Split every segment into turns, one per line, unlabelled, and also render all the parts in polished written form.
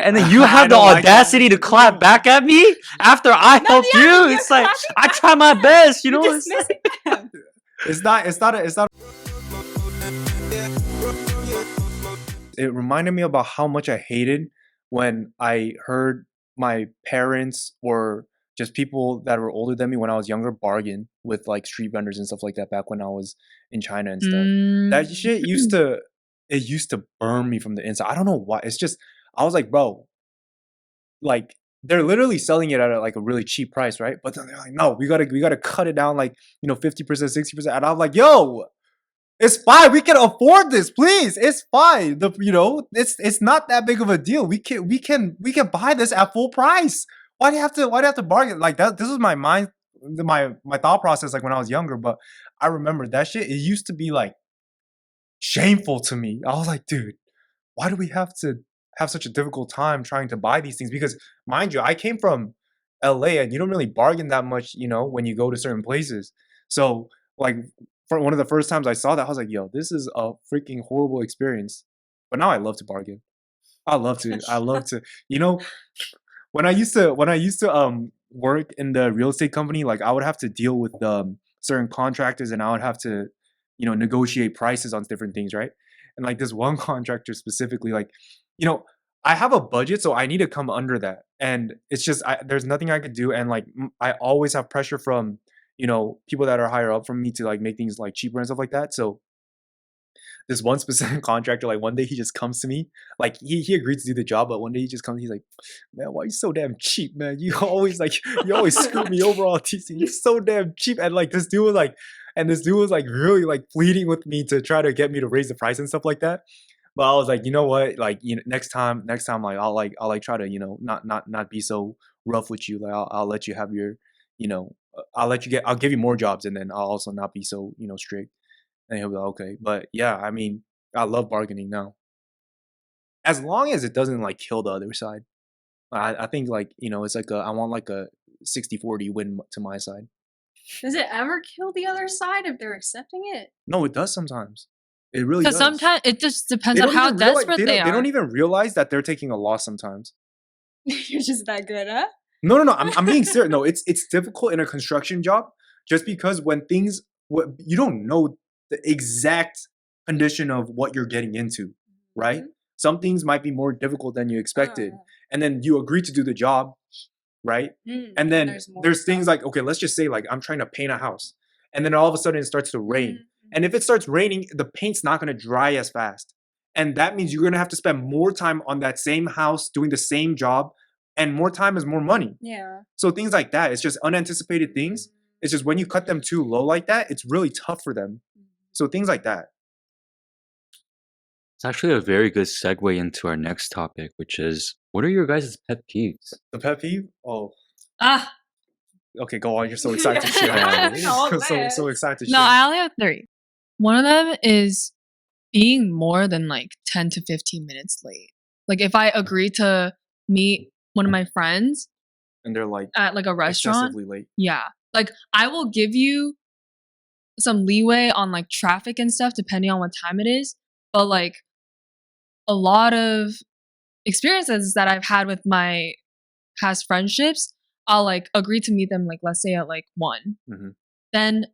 and then you have the audacity to clap back at me after I helped you. It's like I try my best, you know.
It's not. It reminded me about how much I hated when I heard my parents or just people that were older than me when I was younger bargain with like street vendors and stuff like that back when I was in China and stuff. That shit used to burn me from the inside. I don't know why. It's just I was like, bro, like they're literally selling it at like a really cheap price, right? But then they're like, no, we gotta cut it down like 50%, 60%. And I'm like, yo, it's fine. We can afford this, please. It's fine. It's not that big of a deal. We can buy this at full price. Why do you have to bargain like that? This was my mind, my thought process like when I was younger. But I remember that shit. It used to be like shameful to me. I was like, dude, why do we have to have such a difficult time trying to buy these things? Because mind you, I came from LA and you don't really bargain that much, when you go to certain places. So like for one of the first times I saw that, I was like, yo, this is a freaking horrible experience. But now I love to bargain. I love to, when I used to work in the real estate company, like I would have to deal with certain contractors and I would have to, negotiate prices on different things, right? And like this one contractor specifically, like, I have a budget, so I need to come under that. And it's just, there's nothing I could do. And like, I always have pressure from, people that are higher up from me to like make things like cheaper and stuff like that. So this one specific contractor, like one day he just comes to me, like he agreed to do the job, but one day he just comes, he's like, man, why are you so damn cheap, man? You always screw me over all these things. You're so damn cheap. And like this dude was like really like pleading with me to try to get me to raise the price and stuff like that. But I was like, you know what? Like, next time, like I'll try to, not be so rough with you. Like I'll let you have your, I'll give you more jobs, and then I'll also not be so, strict. And he'll be like, okay. But yeah, I mean, I love bargaining now. As long as it doesn't like kill the other side. I think like, it's like I want like a 60-40 win to my side.
Does it ever kill the other side if they're accepting it?
No, it does sometimes. It really does.
Because sometimes it just depends on how desperate they are.
They don't even realize that they're taking a loss sometimes.
You're just that good, huh?
No. I'm being serious. No, it's difficult in a construction job just because when you don't know the exact condition of what you're getting into, right? Some things might be more difficult than you expected. And then you agree to do the job, right? And then there's things like, okay, let's just say like I'm trying to paint a house. And then all of a sudden it starts to rain. And if it starts raining, the paint's not going to dry as fast. And that means you're going to have to spend more time on that same house doing the same job. And more time is more money.
Yeah.
So things like that. It's just unanticipated things. It's just when you cut them too low like that, it's really tough for them. So things like that.
It's actually a very good segue into our next topic, which is, what are your guys' pet peeves?
The pet peeve? Oh. Okay, go on. You're so excited to share. So excited to share.
No, I only have 3. One of them is being more than like 10 to 15 minutes late. Like if I agree to meet one of my friends
and they're like
at like a restaurant,
excessively late.
Yeah. Like I will give you some leeway on like traffic and stuff depending on what time it is. But like a lot of experiences that I've had with my past friendships, I'll like agree to meet them like let's say at like 1. Then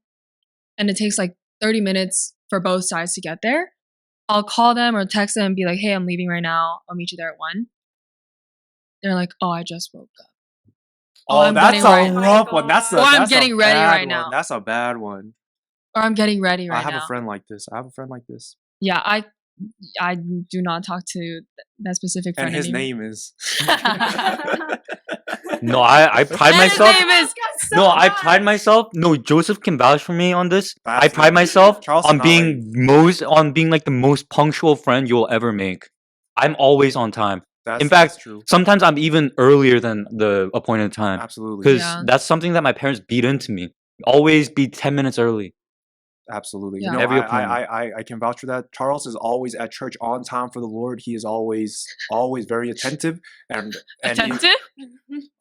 and it takes like 30 minutes for both sides to get there. I'll call them or text them and be like, hey, I'm leaving right now. I'll meet you there at 1. They're like, oh, I just woke up.
Oh, that's a rough one.
I'm getting ready right now.
That's a bad one.
Or I'm getting ready right now.
I have a friend like this.
Yeah, I do not talk to that specific friend.
And his
anymore.
name is.
No, I pride myself. I pride myself. No, Joseph can vouch for me on this. I pride myself on being like the most punctual friend you'll ever make. I'm always on time. In fact, true. Sometimes I'm even earlier than the appointed time.
Absolutely.
Because that's something that my parents beat into me. Always be 10 minutes early.
Absolutely.
Yeah.
You know, I can vouch for that. Charles is always at church on time for the Lord. He is always very attentive and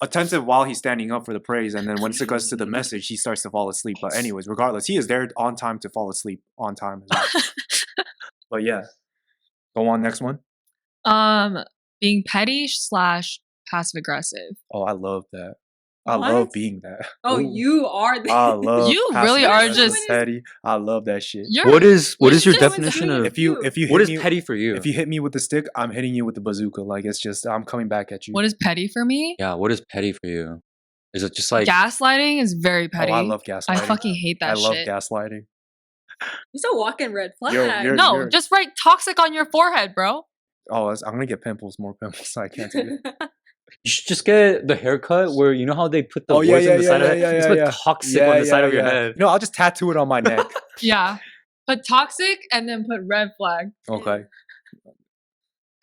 attentive while he's standing up for the praise. And then once it goes to the message, he starts to fall asleep. But anyways, regardless, he is there on time to fall asleep on time as well. But yeah, go on next one.
being petty / passive aggressive.
Oh, I love that. I
What?
love being that.
Oh,
Ooh.
you are the.
I love
You really
passive
are
aggressive
just-
petty. I love that shit.
What is
you're
your
just-
definition of
If you
what
hit
is
me,
petty for you?
if you hit me with the stick, I'm hitting you with the bazooka. Like it's just I'm coming back at you.
What is petty for me?
Yeah, what is petty for you? Is it just like
Gaslighting is very
Oh,
petty.
I love gaslighting.
I fucking hate that
I love
shit.
gaslighting.
He's a walking red flag.
You're-
No, just write toxic on your forehead, bro.
Oh, I'm gonna get pimples, more pimples. So I can't do it.
you should just get the haircut where you know how they put the
Oh,
words
yeah,
on
yeah,
the
yeah,
side of
yeah,
it?
yeah,
Just
yeah,
put
yeah.
toxic on the side of your head.
No, I'll just tattoo it on my neck.
Yeah. Put toxic and then put red flag.
Okay.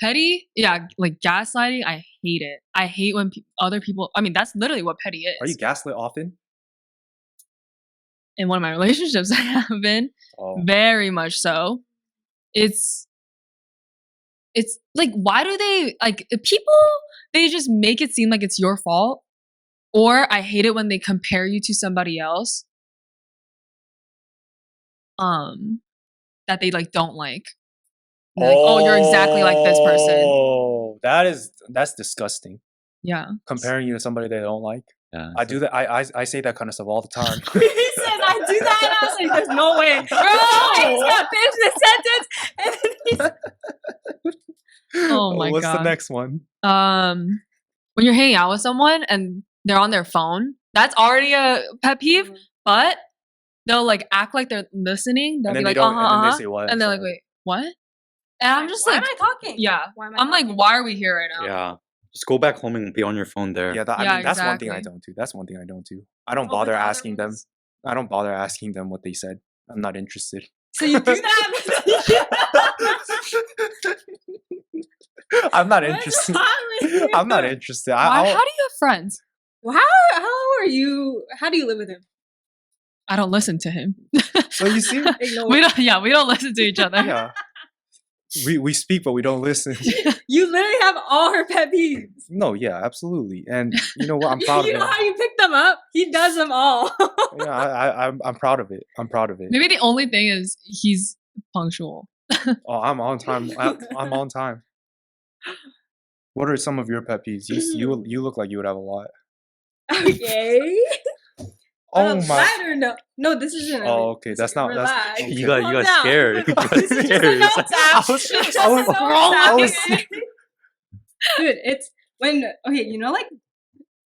Petty, yeah, like gaslighting, I hate it. I hate when other people, I mean, that's literally what petty is.
Are you gaslit often?
In one of my relationships I have been,
Oh.
very much so. It's like, why do they, like, people, they just make it seem like it's your fault. Or I hate it when they compare you to somebody else. That they like don't like. And they're like, oh, you're exactly like this person.
Oh, that's disgusting.
Yeah.
Comparing you to somebody they don't like.
Yeah,
I do that. I say that kind of stuff all the time.
He says I do that, and I was like, "There's no way, bro." He's got finish the sentence, and then he's
Oh my
What's the
God.
next one?
When you're hanging out with someone and they're on their phone, that's already a pet peeve. But they'll like act like they're listening. They'll
And
be
then
like,
they don't. And then
uh-huh.
they say what?
And they're like, wait, what? And I'm just
why
like,
am I talking?
yeah.
Why am I
I'm like,
talking?
why are we here right now?
Yeah. Just go back home and be on your phone there.
Yeah, I
Yeah,
mean, that's one thing I
exactly.
don't do. That's one thing I don't do. I don't
Oh, but
bother
the other
asking them.
ones?
I don't bother asking them what they said. I'm not interested.
So you do that?
I'm not
What's
interested.
wrong with you?
I'm not interested.
Why, how do you have friends?
Well, how are you? How do you live with him?
I don't listen to him.
So you see,
Ignore
we
him.
don't. Yeah, we don't listen to each other.
yeah, we speak, but we don't listen.
You literally have all her pet peeves.
No, yeah, absolutely. And you know what? I'm proud
You
of
know
it.
how you pick them up? He does them all.
Yeah, I'm proud of it. I'm proud of it.
Maybe the only thing is he's punctual.
Oh, I'm on time. I'm on time. What are some of your pet peeves? You look like you would have a lot.
Okay.
Oh
On a
my.
lighter note. No, this isn't.
Oh, okay. That's not. That's.
Relax.
Okay.
You got
Calm down.
scared. You got
This is just
scared.
a
It's
notes
like-
app.
I was-
It's just
I was-
a notes
I
app,
was-
okay? Dude, it's when you know, like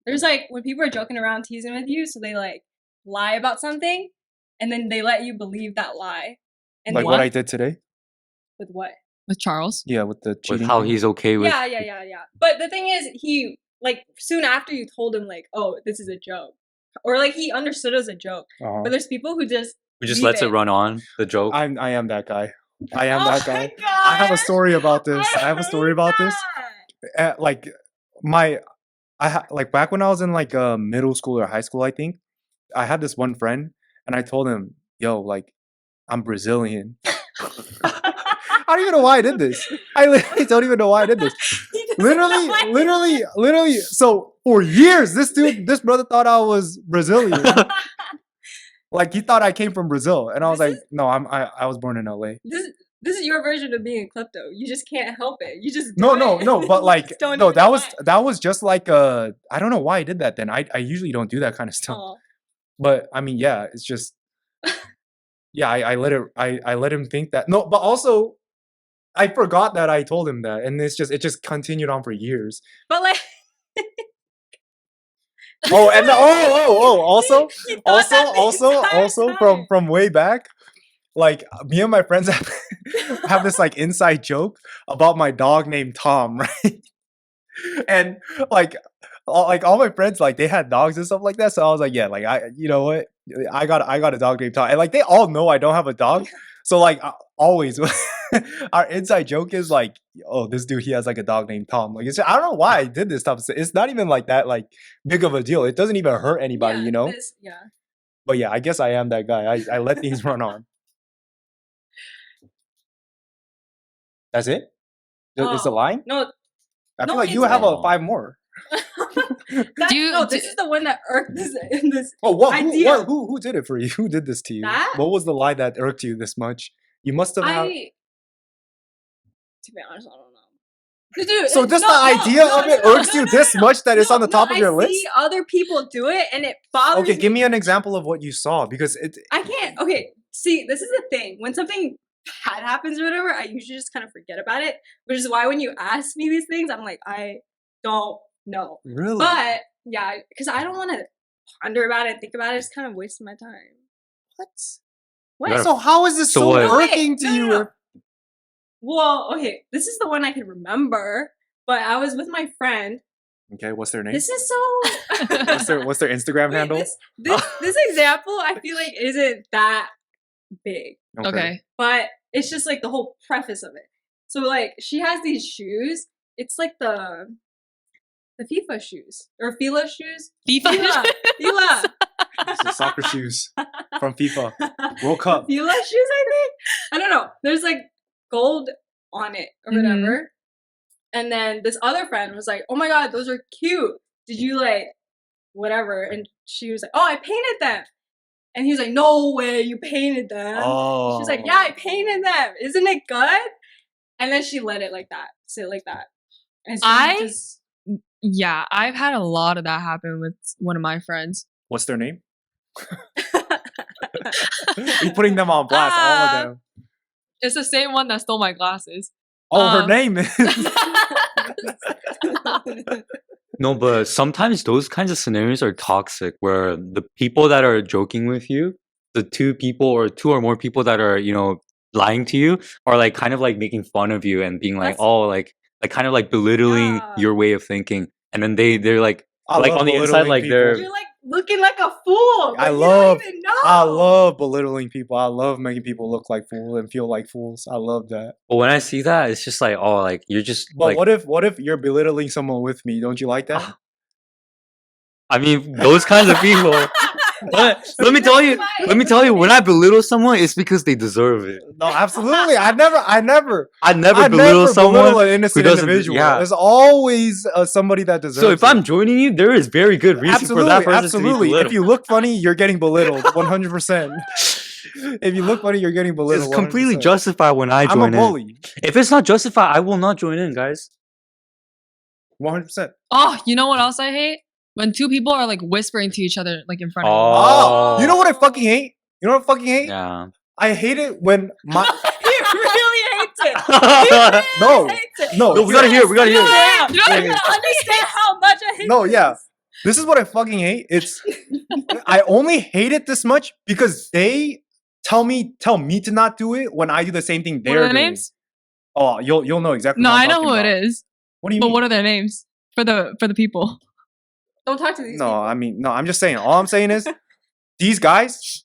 there's like when people are joking around teasing with you, so they like lie about something, and then they let you believe that lie. And
Like
what?
what I did today.
with what?
With Charles.
Yeah, with the
With
cheating.
how
thing.
he's okay with.
Yeah. But the thing is, he like soon after you told him like, oh, this is a joke, or like he understood it as a joke.
Uh-huh.
But there's people who just
Who just
leave
lets it run on the joke.
I am that guy. I am
Oh
that
my
guy. I have a
God.
story about this. I have a story
hate
about this.
that.
Like like back when I was in like middle school or high school, I think I had this one friend, and I told him, "Yo, like I'm Brazilian." I don't even know why I did this. I literally don't even know why I did this.
He doesn't know why he-
Literally. So for years, this brother thought I was Brazilian. Like he thought I came from Brazil, and I was
This
like, "No, I was born in LA."
This is your version of being a klepto. You just can't help it. You just
No,
do
no,
it.
no. But
You
like,
just don't
no,
even
that
know
was
why.
just like I don't know why I did that. Then I usually don't do that kind of stuff.
Aw.
But I mean, yeah, it's just, yeah, I let him think that. No, but also, I forgot that I told him that, and it just continued on for years.
But like,
Oh, and also,
he thought that the entire time.
from way back, like me and my friends have this like inside joke about my dog named Tom, right? And like all my friends, like they had dogs and stuff like that. So I was like, yeah, like you know what, I got a dog named Tom, and like they all know I don't have a dog. So like always, our inside joke is like, oh, this dude, he has like a dog named Tom. Like I don't know why I did this stuff. It's not even like that like big of a deal. It doesn't even hurt anybody,
Yeah,
you know.
yeah.
But yeah, I guess I am that guy. I let things run on. That's it? It's a
Oh,
line?
No,
I feel
no,
like you
it's
have
not.
5 more.
no, this is the one that irked this.
Oh, what?
Idea.
Who did it for you? Who did this to you?
That?
What was the lie that irked you this much? You must have had.
To be honest, I don't know. Dude,
So just the idea of it irks you this much that it's on the top of your
I
list?
see other people do it and it bothers
Okay,
me.
give me an example of what you saw because it.
I can't. Okay, see, this is the thing. When something bad happens or whatever, I usually just kind of forget about it. Which is why when you ask me these things, I'm like, I don't know.
Really?
But yeah, because I don't want to ponder about it, think about it. It's kind of wasting my time.
What?
What?
gotta-
So how is this
So
so
what?
No, wait,
irking to
no,
you?
no, no. Well, okay, this is the one I can remember. But I was with my friend.
Okay, what's their name?
This is so.
What's their Instagram
Wait,
handle?
this example I feel like isn't that big,
Okay.
but it's just like the whole preface of it. So like she has these shoes. It's like the FIFA shoes or Fila shoes.
FIFA.
Fila.
This is soccer shoes from FIFA World Cup.
Fila shoes, I think. I don't know. There's like gold on it or whatever. And then this other friend was like, "Oh my god, those are cute. Did you like whatever?" And she was like, "Oh, I painted them." And he was like, "No way, you painted them."
Oh.
She was like, "Yeah, I painted them. Isn't it good?" And then she let it like that, sit like that. And so just
Yeah, I've had a lot of that happen with one of my friends.
What's their name? You're putting them on blast, all of them.
It's the same one that stole my glasses.
Oh, her name is.
No, but sometimes those kinds of scenarios are toxic where the people that are joking with you, the two people or two or more people that are, lying to you are like kind of like making fun of you and being like,
That's-
oh, like kind of like belittling
Yeah.
your way of thinking. And then they're like
I
like
love
on the inside,
belittling
like
people.
they're
you're like looking like a fool.
I
but you
love-
don't even know.
I love belittling people. I love making people look like fools and feel like fools. I love that.
but when I see that, it's just like, oh, like you're just
But
like
what if you're belittling someone with me? Don't you like that?
I mean, those kinds of people. Let me tell you, when I belittle someone, it's because they deserve it.
No, absolutely. I never
I never
I
belittle someone
belittle an innocent
doesn't-
individual.
yeah.
There's always somebody that deserves
So if
it.
I'm joining you, there is very good reason for that person to be
absolutely. If
belittled.
you look funny, you're getting belittled 100%. If you look funny, you're getting belittled.
It's completely
100%.
justified when I
I'm a
join in.
bully.
If it's not justified, I will not join in, guys.
100%.
Oh, you know what else I hate? When two people are like whispering to each other like in front of
Oh, you know what I fucking hate? You know what I fucking hate?
Yeah.
I hate it when my
He really hates it.
no,
Hates it.
no,
No, we gotta hear. We gotta hear.
Yeah,
You know
you
what?
don't understand how much I hate
no,
this.
yeah. This is what I fucking hate. It's I only hate it this much because they tell me to not do it when I do the same thing
What
they're
are their
doing.
names?
Oh, you'll know exactly.
No,
what I'm
I know
talking
who
about.
it is.
What do you
But
mean?
what are their names for the people?
Don't talk to these
No,
people.
I mean, no. I'm just saying. All I'm saying is, these guys,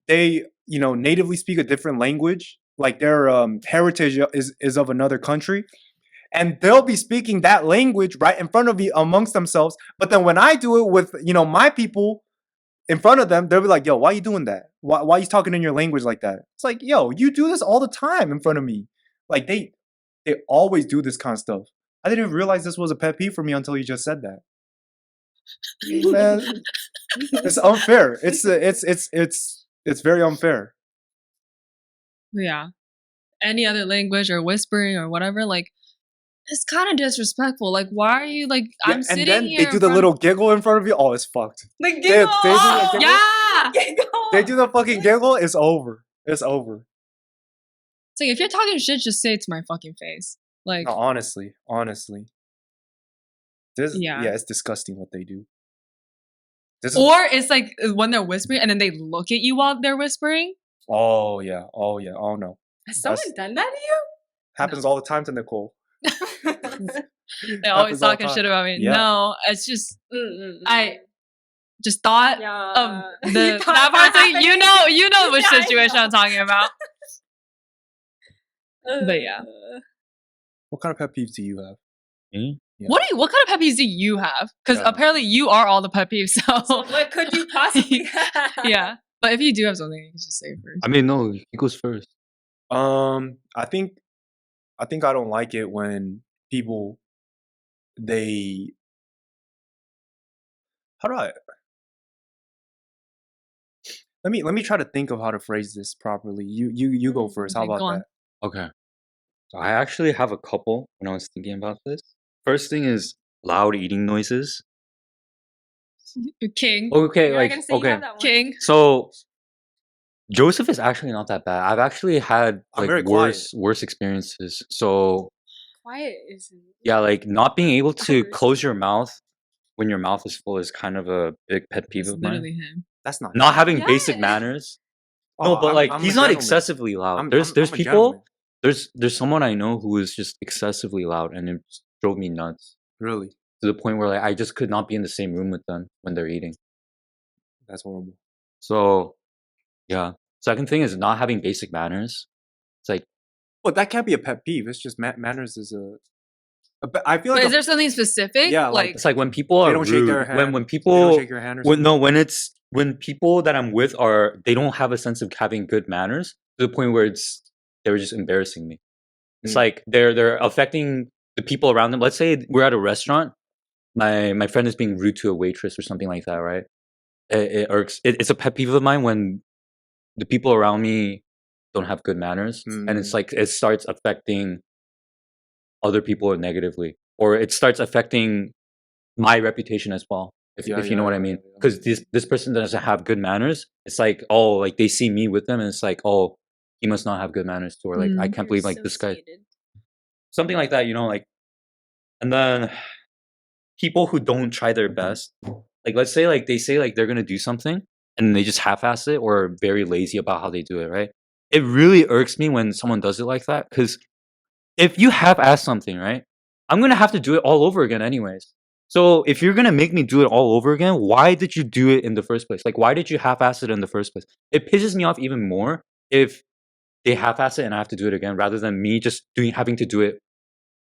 they natively speak a different language. Like their heritage is of another country, and they'll be speaking that language right in front of me amongst themselves. But then when I do it with my people in front of them, they'll be like, "Yo, why you doing that? Why are you talking in your language like that?" It's like, "Yo, you do this all the time in front of me." Like they always do this kind of stuff. I didn't even realize this was a pet peeve for me until you just said that. Man, it's unfair. It's very unfair.
Yeah. Any other language or whispering or whatever, like it's kind of disrespectful. Like, why are you like? I'm
and
sitting
then
here.
they do
in
the
front-
little giggle in front of you. Oh, it's fucked.
The
They
giggle.
do the giggle.
Yeah.
Giggle.
They do the fucking giggle. It's over. It's over.
It's like if you're talking shit, just say it to my fucking face. Like,
No, honestly. This,
Yeah.
it's disgusting what they do. This is,
or it's like when they're whispering and then they look at you while they're whispering.
oh yeah. Oh no.
Has someone
That's-
done that to
Happens all the time to Nicole.
you?
They always
Happens all the
talking
time.
shit about me.
Yeah.
No, it's just
Mm-mm.
I just thought
Yeah.
of
You
the
thought
that part.
happened?
You know which
Yeah, I
situation
know.
I'm talking about. But yeah.
What kind of pet peeves do you have?
Me?
Yeah.
What kind of pet peeves do you have? Because
Yeah.
apparently you are all the pet peeves.
So
So
what could you possibly have?
yeah. But if you do have something, you can just say it first.
I mean, no, he goes first.
I think I don't like it when people how do I let me try to think of how to phrase this properly. You go first. How
Okay,
about
go on.
that?
Okay. So I actually have a couple when I was thinking about this. First thing is loud eating noises.
King.
Okay,
You're not gonna say you
okay.
have that one.
King.
So Joseph is actually not that bad. I've actually had
I'm
like
very quiet.
worse experiences. So
Quiet isn't.
yeah, like not being able to
Understand.
close your mouth when your mouth is full is kind of a big pet peeve
It's
of mine.
literally him.
That's not.
Not having
Yeah.
basic manners.
Oh,
No, but like
I'm a
he's not
gentleman.
excessively loud.
I'm-
There's
I'm a
people.
gentleman.
There's someone I know who is just excessively loud, and it just drove me nuts
Really,
to the point where like I just could not be in the same room with them when they're eating.
that's horrible.
So yeah. Second thing is not having basic manners. It's like
But that can't be a pet peeve. It's just manners is I feel
But
like
is there something specific?
Yeah, like,
it's like when people
they
are
don't shake their
rude.
hand.
When
they
people
don't shake your hand or something.
when people that I'm with are they don't have a sense of having good manners to the point where they're just embarrassing me. It's
Mm.
like they're affecting the people around them. Let's say we're at a restaurant. My friend is being rude to a waitress or something like that, right? It irks. It's a pet peeve of mine when the people around me don't have good manners, and it's
Mm.
like it starts affecting other people negatively, or it starts affecting my reputation as well. If you know what I mean,
yeah.
because this person doesn't have good manners. It's like, oh, like they see me with them, and it's like, oh, he must not have good manners too, or like I
Mm.
can't
You're
believe like this guy,
associated.
something like that, you know, like. And then people who don't try their best, like let's say like they say like they're gonna do something and they just half-ass it or are very lazy about how they do it, right? It really irks me when someone does it like that, because if you half-ass something, right, I'm gonna have to do it all over again anyways. So if you're gonna make me do it all over again, why did you do it in the first place? Like, why did you half-ass it in the first place? It pisses me off even more if they half-ass it and I have to do it again, rather than me just having to do it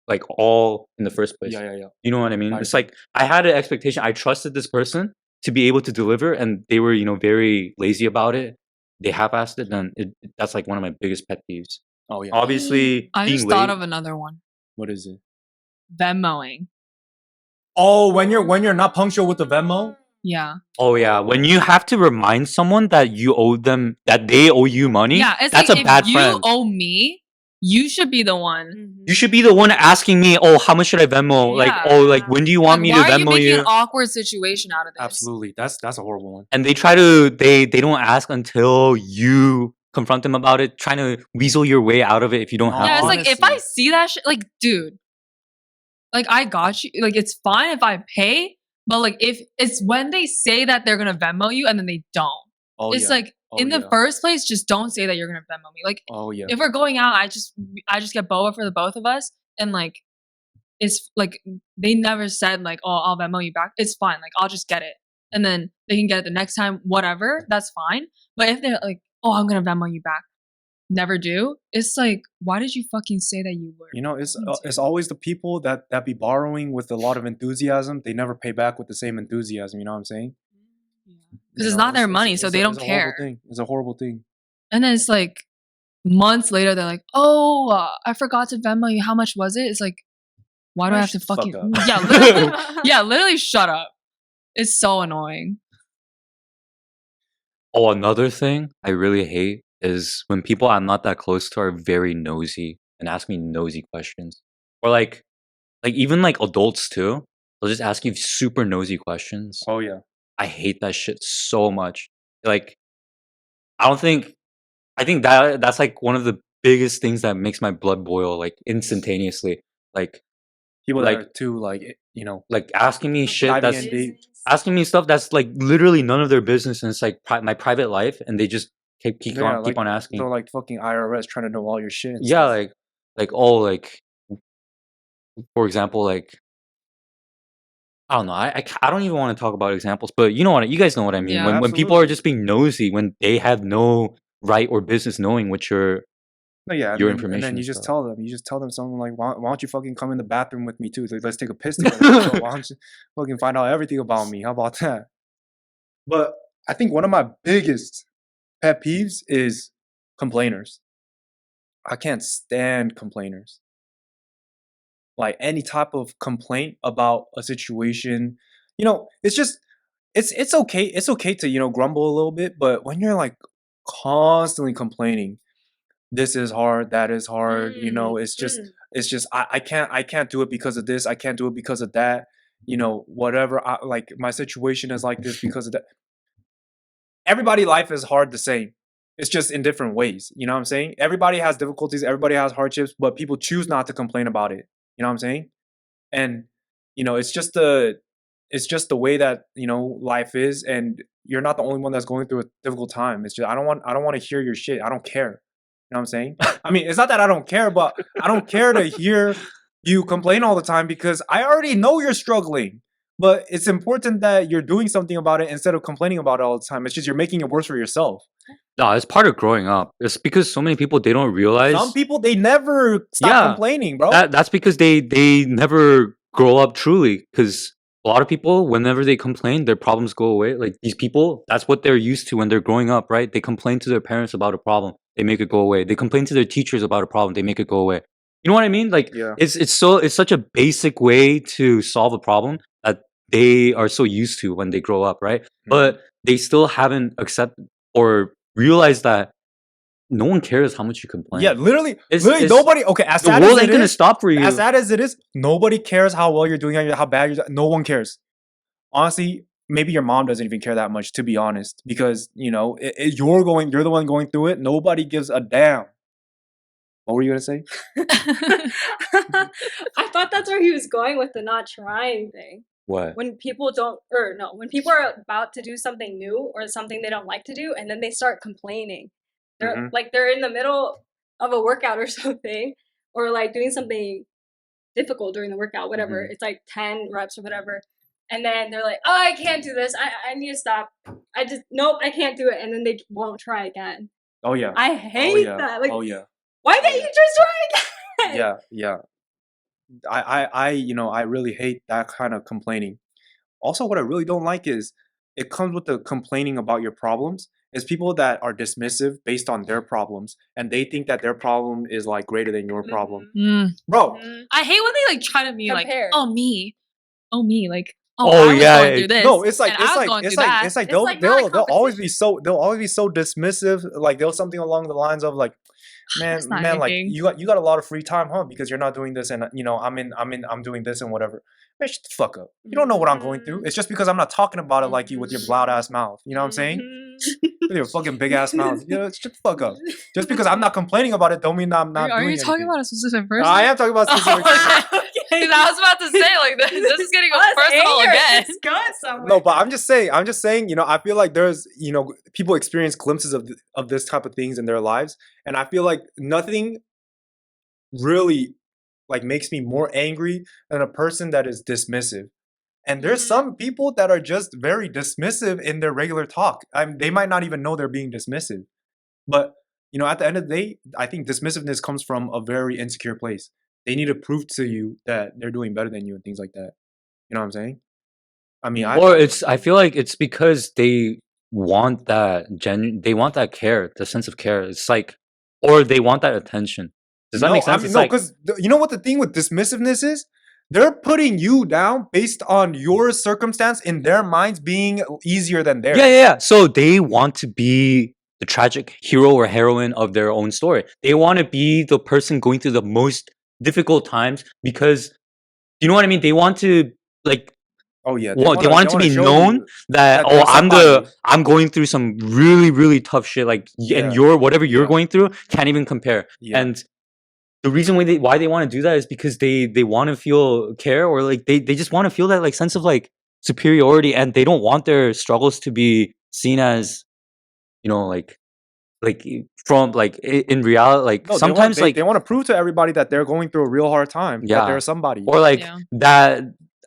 like all in the first place.
Yeah.
You know what I mean?
I
It's
see.
like I had an expectation. I trusted this person to be able to deliver, and they were, very lazy about it. They half-assed it, then that's like one of my biggest pet peeves.
Oh yeah.
Obviously,
I
being
just thought
late.
of another one.
What is it?
Venmoing.
Oh, when you're not punctual with the Venmo.
Yeah.
Oh yeah, when you have to remind someone that you owe them, that they owe you money.
Yeah, it's
that's
like
a bad
if you
friend.
owe me, you should be the one.
Mm-hmm.
You should be the one asking me, oh, how much should I Venmo? Like,
Yeah.
oh, like when do you want
Like,
me
why
to
are you
Venmo
making
you?
an awkward situation out of this?
Absolutely. That's a horrible one.
And they try to they don't ask until you confront them about it, trying to weasel your way out of it if you don't
No,
have
Yeah, it's
to.
like if I
Honestly.
see that shit, like, dude, like I got you. Like, it's fine if I pay, but like if it's when they say that they're gonna Venmo you and then they don't.
Oh
It's
yeah.
like
Oh,
in the
yeah.
first place, just don't say that you're gonna Venmo me. Like
Oh yeah.
if we're going out, I just get boba for the both of us, and like it's like they never said like, oh, I'll Venmo you back. It's fine. Like I'll just get it, and then they can get it the next time. Whatever, that's fine. But if they're like, oh, I'm gonna Venmo you back, never do. It's like, why did you fucking say that you were?
You know, it's
going to?
always the people that be borrowing with a lot of enthusiasm. They never pay back with the same enthusiasm. You know what I'm saying?
Because
You
it's
know,
not their money, so they don't
it's a horrible
care.
thing. It's a horrible thing.
And then it's like months later, they're like, "Oh, I forgot to Venmo you. How much was it?" It's like, why do I have to
Shut the fuck
fucking
up.
yeah, literally, yeah, literally shut up. It's so annoying.
Oh, another thing I really hate is when people I'm not that close to are very nosy and ask me nosy questions. Or like even like adults too. They'll just ask you super nosy questions.
Oh yeah.
I hate that shit so much. Like I think that's like one of the biggest things that makes my blood boil like instantaneously. Like
People
Like-
that are too
like asking me shit
diving
that's
in deep.
asking me stuff that's like literally none of their business, and it's like my private life, and they just keep
Yeah,
keep on asking.
They're like fucking IRS trying to know all your shit. and
Yeah,
stuff.
like oh, like for example, like I don't know. I don't even want to talk about examples, but you guys know what I mean.
Yeah,
when people are
absolutely.
just being nosy when they have no right or business knowing what your
No, yeah, and
your
then,
information
and then you
and
just
stuff.
tell them something like, why don't you fucking come in the bathroom with me too? Like, let's take a piss together. So why don't you fucking find out everything about me? How about that? But I think one of my biggest pet peeves is complainers. I can't stand complainers. Like any type of complaint about a situation, it's just it's okay. It's okay to grumble a little bit, but when you're like constantly complaining, this is hard, that is hard. You know, it's just I can't do it because of this. I can't do it because of that. You know, whatever. Like my situation is like this because of that. Everybody's life is hard the same. It's just in different ways. You know what I'm saying? Everybody has difficulties. Everybody has hardships, but people choose not to complain about it. You know what I'm saying? And you know, it's just the way that, you know, life is, and you're not the only one that's going through a difficult time. It's just I don't want to hear your shit. I don't care. You know what I'm saying? I mean, it's not that I don't care, but I don't care to hear you complain all the time because I already know you're struggling. But it's important that you're doing something about it instead of complaining about it all the time. It's just you're making it worse for yourself.
No, it's part of growing up. It's because so many people, they don't realize.
Some people, they never stop complaining, bro.
That's because they never grow up truly. Because a lot of people, whenever they complain, their problems go away. Like these people, that's what they're used to when they're growing up, right? They complain to their parents about a problem, they make it go away. They complain to their teachers about a problem, they make it go away. You know what I mean? Like it's such a basic way to solve a problem that they are so used to when they grow up, right? But they still haven't accepted or realized that no one cares how much you complain.
Yeah, literally nobody. Okay, as
the
sad
world
as
ain't
it
gonna
is,
stop for you.
As sad as it is, nobody cares how well you're doing, how bad you're doing. No one cares. Honestly, maybe your mom doesn't even care that much, to be honest, because you know you're the one going through it. Nobody gives a damn. What were you gonna say?
I thought that's where he was going with the not trying thing.
What?
When people when people are about to do something new or something they don't like to do, and then they start complaining. They're like they're in the middle of a workout or something, or like doing something difficult during the workout, whatever. It's like 10 reps or whatever. And then they're like, oh, I can't do this. I need to stop. Nope, I can't do it. And then they won't try again.
Oh yeah.
I hate that. Like,
why
can't you just try again?
Yeah. I really hate that kind of complaining. Also, what I really don't like is it comes with the complaining about your problems. It's people that are dismissive based on their problems, and they think that their problem is like greater than your problem. Bro,
I hate when they like try to be
compare.
Like, oh me, like, I was going through this.
No, it's like they'll always be so dismissive. Like they'll something along the lines of like, man, like you got a lot of free time, huh? Because you're not doing this, and you know I'm doing this and whatever. Man, shut the fuck up. You don't know what I'm going through. It's just because I'm not talking about it like you with your loud ass mouth. You know what I'm saying? With your fucking big ass mouth. You know, shut the fuck up. Just because I'm not complaining about it, don't mean I'm not.
Are you talking about a specific person?
No, I am talking about a specific person.
Because I was about to say like this is getting personal again.
It's going somewhere.
No, but I'm just saying. You know, I feel like there's people experience glimpses of this type of things in their lives, and I feel like nothing really like makes me more angry than a person that is dismissive. And there's some people that are just very dismissive in their regular talk. They might not even know they're being dismissive. But, you know, at the end of the day, I think dismissiveness comes from a very insecure place. They need to prove to you that they're doing better than you and things like that. You know what I'm saying? I mean,
I feel like it's because they want that they want that care, the sense of care. It's like, or they want that attention. Does that make sense?
I mean, no, because you know what the thing with dismissiveness is? They're putting you down based on your circumstance in their minds being easier than theirs.
Yeah. So they want to be the tragic hero or heroine of their own story. They want to be the person going through the most difficult times because, you know what I mean? They want to like.
Oh yeah.
They want it to be known that I'm going through some really, really tough shit. Like, and whatever you're going through can't even compare. Yeah. And the reason why they want to do that is because they want to feel care, or like they just want to feel that like sense of like superiority, and they don't want their struggles to be seen as, you know, like from like in reality, like sometimes
they want to prove to everybody that they're going through a real hard time. Yeah, that they're somebody,
or like that.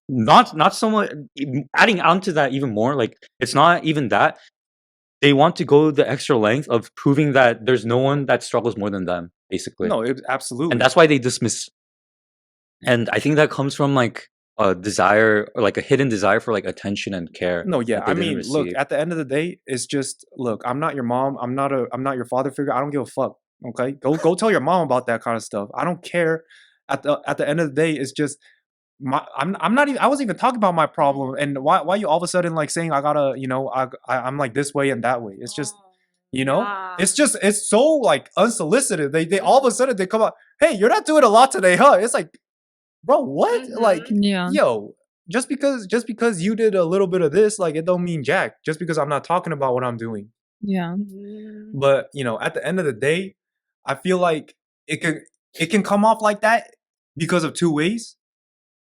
Not somewhat adding on to that even more. Like it's not even that. They want to go the extra length of proving that there's no one that struggles more than them, basically.
No, absolutely.
And that's why they dismiss. And I think that comes from like a desire, or like a hidden desire for like attention and care.
No, yeah. I mean, look, at the end of the day, it's just, look, I'm not your mom. I'm not your father figure. I don't give a fuck. Okay? Go tell your mom about that kind of stuff. I don't care. At the end of the day, it's just, I'm not even, I wasn't even talking about my problem, and why you all of a sudden like saying I gotta, you know, I'm like this way and that way. It's just, You know,
Yeah.
it's so like unsolicited. They all of a sudden they come out, hey, you're not doing a lot today, huh? It's like, bro, what? Like,
Yeah.
yo, just because you did a little bit of this, like it don't mean jack. Just because I'm not talking about what I'm doing.
Yeah.
But you know, at the end of the day, I feel like it can come off like that because of two ways.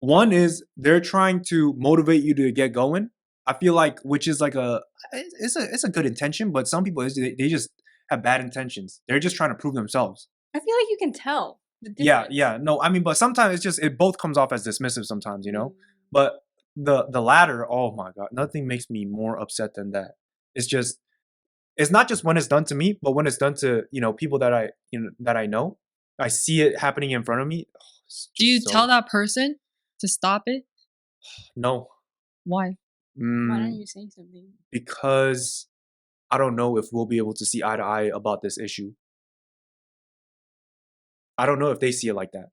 One is they're trying to motivate you to get going. I feel like, which is like it's a good intention, but some people they just have bad intentions. They're just trying to prove themselves.
I feel like you can tell the difference.
Yeah. No, I mean, but sometimes it's just it both comes off as dismissive sometimes, you know. But the latter, oh my god, nothing makes me more upset than that. It's not just when it's done to me, but when it's done to people that I know. I see it happening in front of me.
Do you tell that person to stop it?
No.
Why?
Why don't you say something?
Because I don't know if we'll be able to see eye to eye about this issue. I don't know if they see it like that.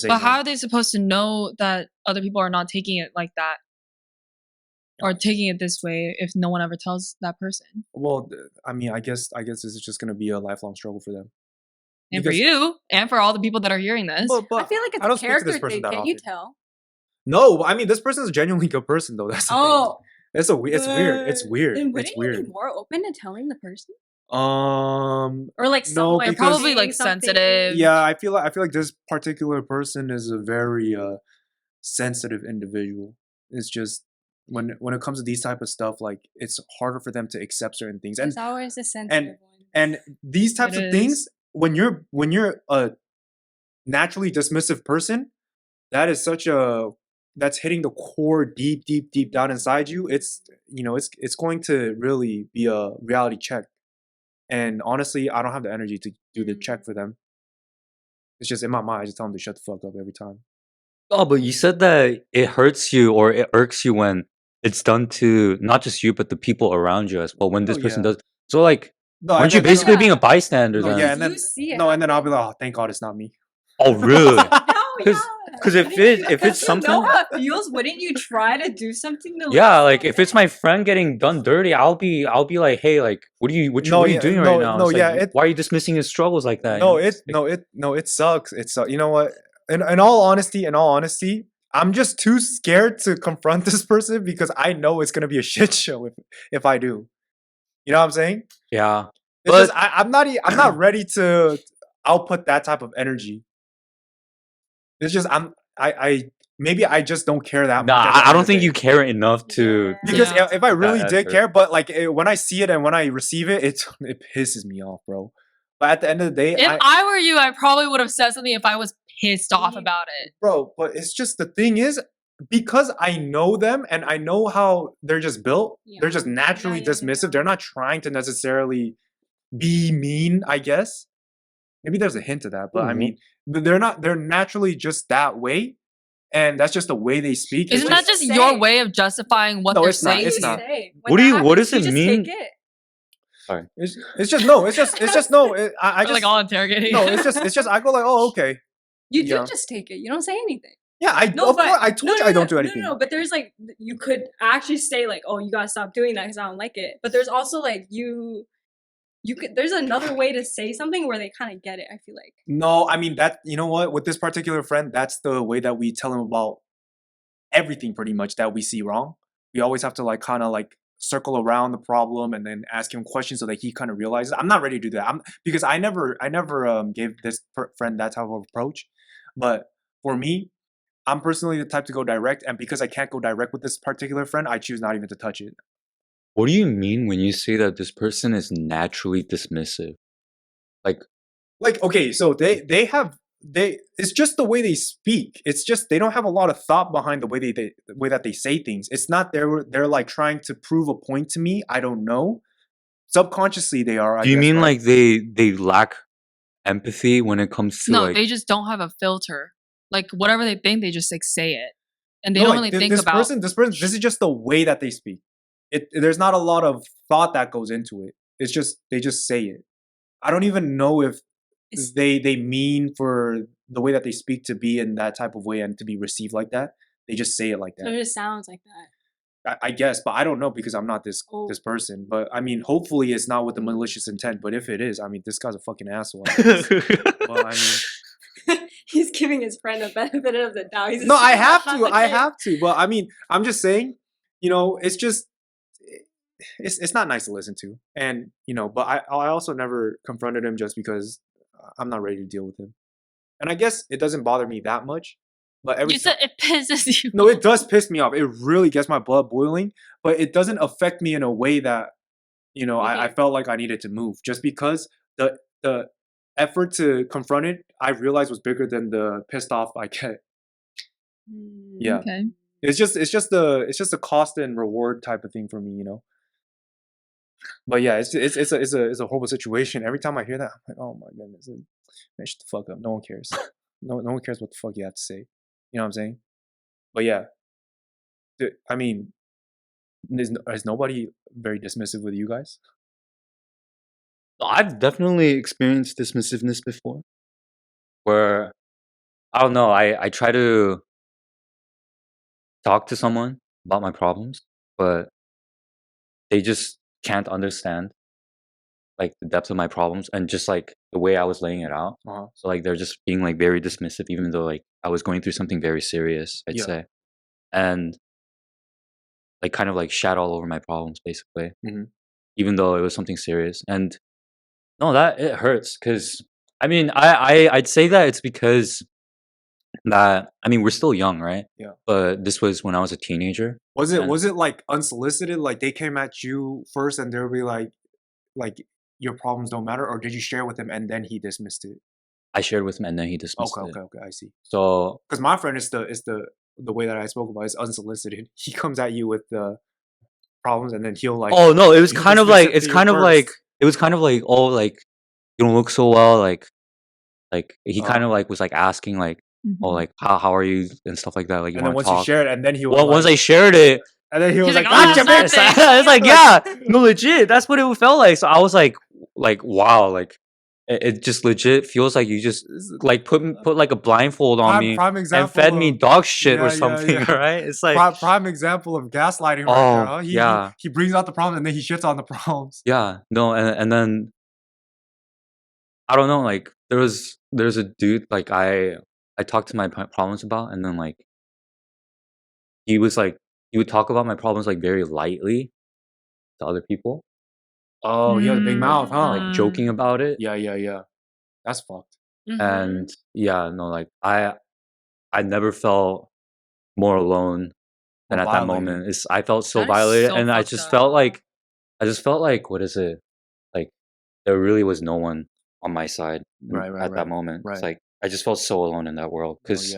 But how are they supposed to know that other people are not taking it like that? Or taking it this way if no one ever tells that person?
Well, I mean, I guess this is just going to be a lifelong struggle for them.
And for you, and for all the people that are hearing this.
But
I feel like it's a character thing. Can't you tell?
No, I mean, this person's a genuinely good person, though. That's the thing. It's weird. It's weird.
Then wouldn't
it's weird.
you be more open to telling the person?
Or
like
no,
someone
probably like sensitive.
Yeah, I feel like this particular person is a very sensitive individual. It's just when it comes to these type of stuff, like it's harder for them to accept certain things.
There's always a sensitive one.
And these types of things, when you're a naturally dismissive person, that's hitting the core deep down inside you. It's going to really be a reality check. And honestly, I don't have the energy to do the check for them. It's just in my mind, I just tell them to shut the fuck up every time.
Oh, but you said that it hurts you or it irks you when it's done to not just you, but the people around you as well. When this person does. So like, aren't you basically being a bystander then?
Yeah, and then I'll be like, oh, thank God it's not me.
Oh, really? Because if it's something,
you know how it feels, wouldn't you try to do something to?
Like if it's my friend getting done dirty, I'll be like, hey, like, what are you doing right now? Why are you dismissing his struggles like that?
It sucks. It sucks. You know what? In all honesty, I'm just too scared to confront this person because I know it's gonna be a shit show if I do. You know what I'm saying?
Yeah.
It's just I'm not ready to output that type of energy. It's just maybe I just don't care that much.
I don't think you care enough to.
Because if I really did care, but like when I see it and when I receive it, it pisses me off, bro. But at the end of the day,
if I were you, I probably would have said something if I was pissed off about it,
bro. But it's just the thing is, because I know them and I know how they're just built. They're just naturally dismissive. They're not trying to necessarily be mean, I guess. Maybe there's a hint of that, but I mean, they're not. They're naturally just that way, and that's just the way they speak.
Isn't that just your way of justifying what they're saying?
It's not.
What does it mean? Sorry.
It's just no. I just
like all interrogating.
No, it's just. I go like, oh, okay.
You do just take it. You don't say anything.
Yeah, I told you I don't do anything.
No, but there's like you could actually say like, oh, you gotta stop doing that because I don't like it. But there's also like you could. There's another way to say something where they kind of get it. I feel like.
No, I mean that. You know what? With this particular friend, that's the way that we tell him about everything, pretty much that we see wrong. We always have to like kind of like circle around the problem and then ask him questions so that he kind of realizes. I'm not ready to do that. Because I never gave this friend that type of approach. But for me, I'm personally the type to go direct, and because I can't go direct with this particular friend, I choose not even to touch it.
What do you mean when you say that this person is naturally dismissive? Like
okay, so it's just the way they speak. It's just they don't have a lot of thought behind the way that they say things. It's not they're like trying to prove a point to me. I don't know. Subconsciously they are.
Do you mean like they lack empathy when it comes to
they just don't have a filter. Like whatever they think, they just like say it, and they don't really think about
this person. This is just the way that they speak. There's not a lot of thought that goes into it. It's just they just say it. I don't even know if they mean for the way that they speak to be in that type of way and to be received like that. They just say it like that.
So it just sounds like that.
I guess, but I don't know because I'm not this person. But I mean, hopefully it's not with the malicious intent. But if it is, I mean, this guy's a fucking asshole. I guess. Well, I mean,
he's giving his friend the benefit of the doubt. He's
no, I have to. I have to. But I mean, I'm just saying, it's just it's not nice to listen to, and but I also never confronted him just because I'm not ready to deal with him, and I guess it doesn't bother me that much. But
you said it pisses you.
No, it does piss me off. It really gets my blood boiling, but it doesn't affect me in a way that I felt like I needed to move, just because the effort to confront it I realized was bigger than the pissed off I get. Yeah,
okay.
It's just the cost and reward type of thing for me, But yeah, it's a horrible situation. Every time I hear that, I'm like, oh my goodness, man, shut the fuck up. No one cares. No one cares what the fuck you have to say. You know what I'm saying? But yeah, I mean, is nobody very dismissive with you guys?
I've definitely experienced dismissiveness before, where I don't know. I try to talk to someone about my problems, but they just can't understand like the depth of my problems and just like the way I was laying it out. So like they're just being like very dismissive, even though like I was going through something very serious, I'd say, and like kind of like shat all over my problems basically, even though it was something serious. And no, that it hurts because I mean I'd say that it's because that I mean we're still young, right?
Yeah.
But this was when I was a teenager.
Was it like unsolicited? Like they came at you first and they'll be like your problems don't matter, or did you share with him and then he dismissed it?
I shared with him and then he dismissed it.
Okay, I see.
So
because my friend is the way that I spoke about is unsolicited. He comes at you with the problems and then he'll like.
Oh no, it was kind of like it was kind of like, oh, like you don't look so well, like he kind of like was like asking like, oh, like how are you and stuff like that, like you
and then
want
once
to talk.
you shared, and then he was
well, once I shared it,
and then he was like,
"Gotcha, bitch."
it's like, yeah, no, legit, that's what it felt like. So I was like wow, like it just legit feels like you just like put like a blindfold on me and fed me dog shit or something, right? It's like
prime example of gaslighting right there. Huh? He brings out the problem and then he shits on the problems.
Yeah, no, and then I don't know, like there's a dude like I talked to my problems about, and then like he would talk about my problems like very lightly to other people.
Oh, he has a big mouth, huh?
Like joking about it.
Yeah. That's fucked.
And yeah, no, like I never felt more alone than at that moment. I felt so violated, and I just felt like what is it? Like there really was no one on my side at that moment. It's like I just felt so alone in that world because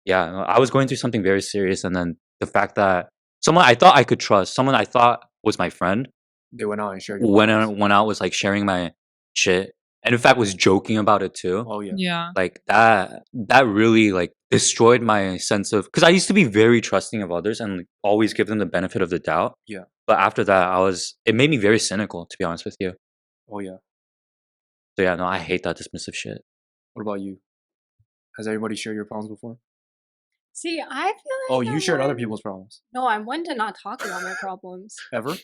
yeah, I was going through something very serious, and then the fact that someone I thought I could trust, someone I thought was my friend,
they went out and shared.
Went out was like sharing my shit, and in fact was joking about it too.
Oh yeah.
Yeah.
Like that really like destroyed my sense of, because I used to be very trusting of others and like, always give them the benefit of the doubt.
Yeah.
But after that, it made me very cynical, to be honest with you.
Oh yeah.
So yeah, no, I hate that dismissive shit.
What about you? Has everybody shared your problems before?
See, I feel like.
Oh, you shared other people's problems.
No, I'm one to not talk about my problems.
Ever?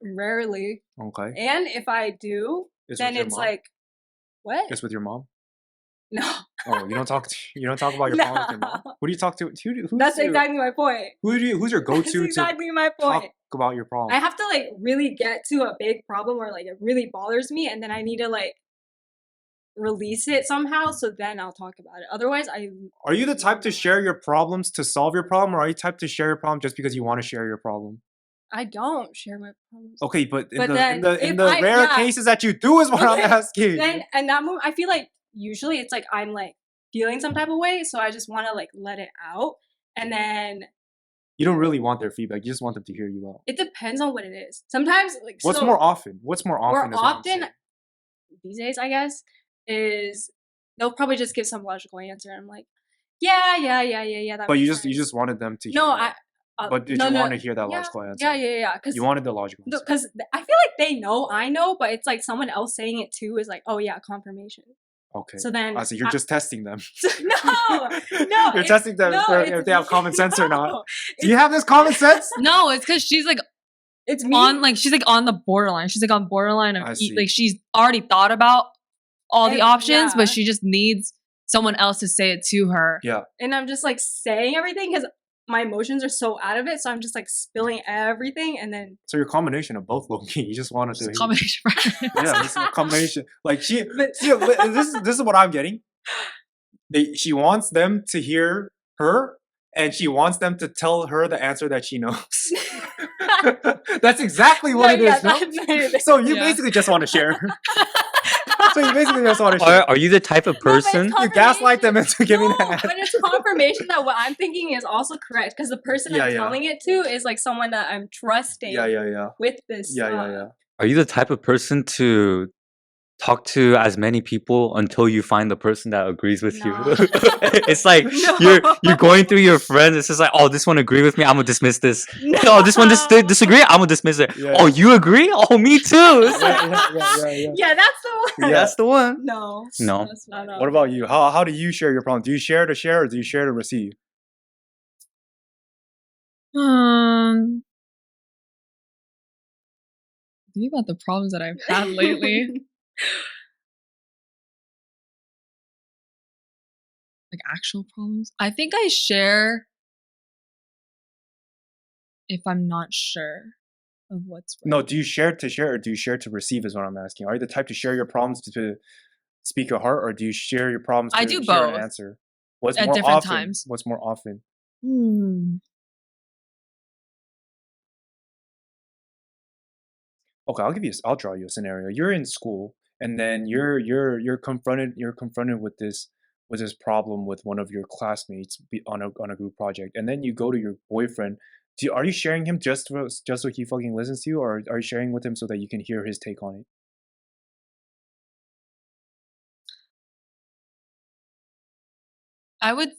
Rarely.
Okay.
And if I do, then it's like, what?
It's with your mom?
No.
Oh, you don't talk about your problems with your mom? Who do you talk to?
That's exactly my point.
Who's your go-to?
That's exactly my point.
Talk about your problem.
I have to like really get to a big problem where like it really bothers me, and then I need to like release it somehow, so then I'll talk about it. Otherwise,
Are you the type to share your problems to solve your problem, or are you the type to share your problem just because you want to share your problem?
I don't share my problems.
Okay, but in the rare cases that you do is what I'm asking.
Then in that moment, I feel like usually it's like I'm like feeling some type of way, so I just want to like let it out, and then
you don't really want their feedback. You just want them to hear you out.
It depends on what it is. Sometimes like
What's more often?
More often these days, I guess, is they'll probably just give some logical answer, and I'm like, yeah. That
but you just wanted them to hear that. But did you want to hear that logical answer?
Yeah. Because
you wanted the logical answer.
Because I feel like they know I know, but it's like someone else saying it too is like, oh yeah, confirmation.
Okay.
So then
So you're just testing them.
no,
You're testing them if they have common sense or not.
no,
Do you have this common sense?
No, it's because she's like
It's me.
she's like on the borderline. She's like on borderline of
I see.
like she's already thought about all the options,
Yeah.
but she just needs someone else to say it to her.
Yeah.
And I'm just like saying everything because my emotions are so out of it. So I'm just like spilling everything and then.
So you're a combination of both, low-key. You just wanted
It's a
to.
combination.
Yeah, this is a combination. Like she,
But-
see, this is what I'm getting. She wants them to hear her, and she wants them to tell her the answer that she knows. That's exactly what it is. No? So you
Yeah.
basically just want to share. So you basically just want to share.
Are you the type of person?
You gaslight them into giving
No,
the answer.
but it's confirmation that what I'm thinking is also correct because the person
Yeah,
I'm
yeah.
telling it to is like someone that I'm trusting
Yeah.
with this.
Are you the type of person to talk to as many people until you find the person that agrees with you?
No.
It's like you're going through your friends. It's just like, oh, this one agree with me. I'm gonna dismiss this. Oh, this one disagree. I'm gonna dismiss it.
Yeah.
Oh, you agree? Oh, me too. It's like,
Yeah, that's the one.
Yeah.
That's the one.
No.
No.
That's not
What about you? How do you share your problem? Do you share to share or do you share to receive?
Think about the problems that I've had lately. Like actual problems. I think I share if I'm not sure of what's right.
No, do you share to share or do you share to receive is what I'm asking. Are you the type to share your problems to speak your heart or do you share your problems to
I do
share an
both.
answer? What's
At
more
different
often?
times.
What's more often? Okay, I'll draw you a scenario. You're in school and then you're confronted with this problem with one of your classmates on a group project, and then you go to your boyfriend. Are you sharing him just so he fucking listens to you, or are you sharing with him so that you can hear his take on it?
I would.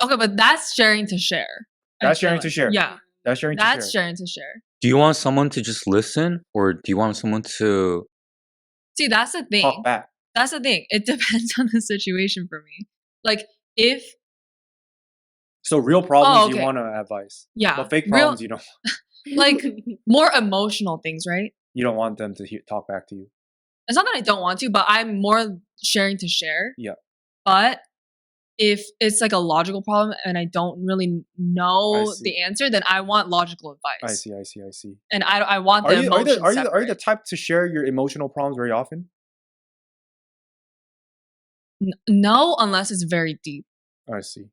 Okay, but that's sharing to share. I
That's
feel
sharing to share.
Yeah,
That's sharing
that's
to share.
sharing to share.
Do you want someone to just listen, or do you want someone to?
See, that's the thing.
Talk back.
That's the thing. It depends on the situation for me. Like if
So real problems
okay.
you want to advise.
Yeah,
But fake
real-
problems you don't.
like more emotional things, right?
You don't want them to talk back to you.
It's not that I don't want to, but I'm more sharing to share.
Yeah.
But if it's like a logical problem and I don't really know
see.
the answer, then I want logical advice.
I see.
And I want the
Are you
emotions
are you
separate.
the type to share your emotional problems very often?
No, unless it's very deep.
I see.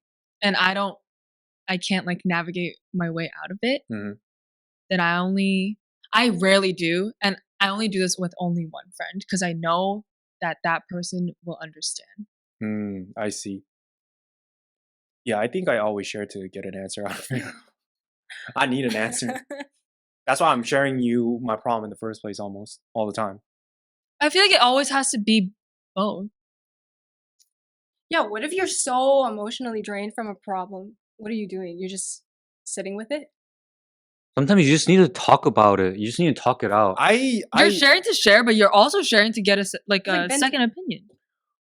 And I can't like navigate my way out of it.
Mhm.
Then I rarely do. And I only do this with only one friend because I know that person will understand.
I see. Yeah, I think I always share to get an answer out of it. I need an answer. That's why I'm sharing you my problem in the first place almost all the time.
I feel like it always has to be both.
Yeah, what if you're so emotionally drained from a problem? What are you doing? You're just sitting with it?
Sometimes you just need to talk about it. You just need to talk it out.
You're sharing to share, but you're also sharing to get a
venting.
second opinion.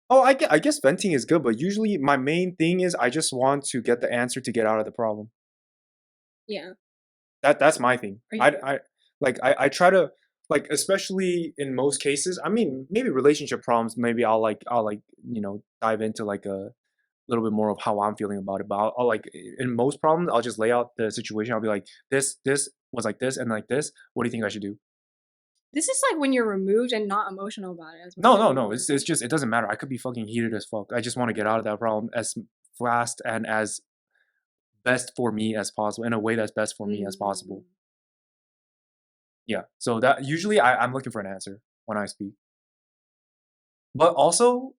Oh, I guess venting is good, but usually my main thing is I just want to get the answer to get out of the problem.
Yeah.
That's my thing.
Are you-
I try to, like, especially in most cases. I mean, maybe relationship problems. Maybe I'll dive into like a little bit more of how I'm feeling about it. But I'll like in most problems, I'll just lay out the situation. I'll be like, this was like this and like this. What do you think I should do?
This is like when you're removed and not emotional about it.
No. It's just it doesn't matter. I could be fucking heated as fuck. I just want to get out of that problem as fast and as best for me as possible, in a way that's best for me as possible. Yeah. So that usually I'm looking for an answer when I speak. But also,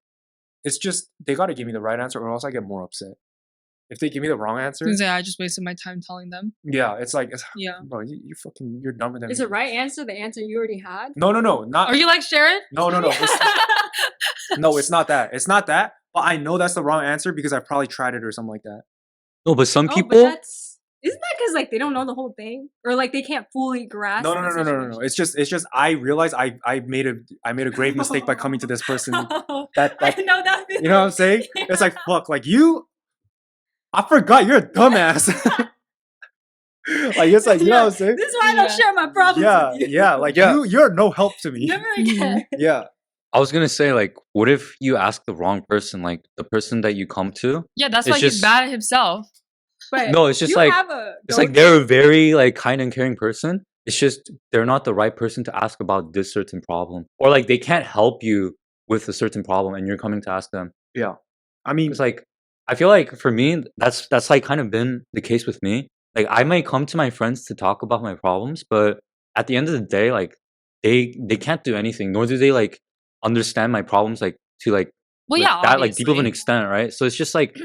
it's just they gotta give me the right answer, or else I get more upset. If they give me the wrong answer,
I just wasted my time telling them.
yeah, it's like,
Yeah.
bro, you're dumber than
Is
me.
the right answer the answer you already had?
No, not.
Are you like Sharon?
No. No, it's not that. It's not that. But I know that's the wrong answer because I probably tried it or something like that.
No, but some
Oh,
people.
isn't that because like they don't know the whole thing, or like they can't fully grasp.
No. It's just I realized I made a grave mistake by coming to this person. That
I know that.
you know what I'm saying? It's like fuck, like you. I forgot you're a dumbass. Like it's like you know what I'm saying?
This is why I don't share my problems with you.
Yeah, like you're no help to me.
Never again.
Yeah.
I was gonna say, like, what if you ask the wrong person, like the person that you come to?
Yeah, that's
It's
why he's
just-
bad at himself.
But
No, it's just
you
like
have a
it's like they're a very like kind and caring person. It's just they're not the right person to ask about this certain problem, or like they can't help you with a certain problem, and you're coming to ask them.
Yeah. I mean,
It's like I feel like for me, that's like kind of been the case with me. Like I might come to my friends to talk about my problems, but at the end of the day, like they can't do anything, nor do they like understand my problems like to like
Well, yeah,
that like deep of an
obviously.
extent, right? So it's just like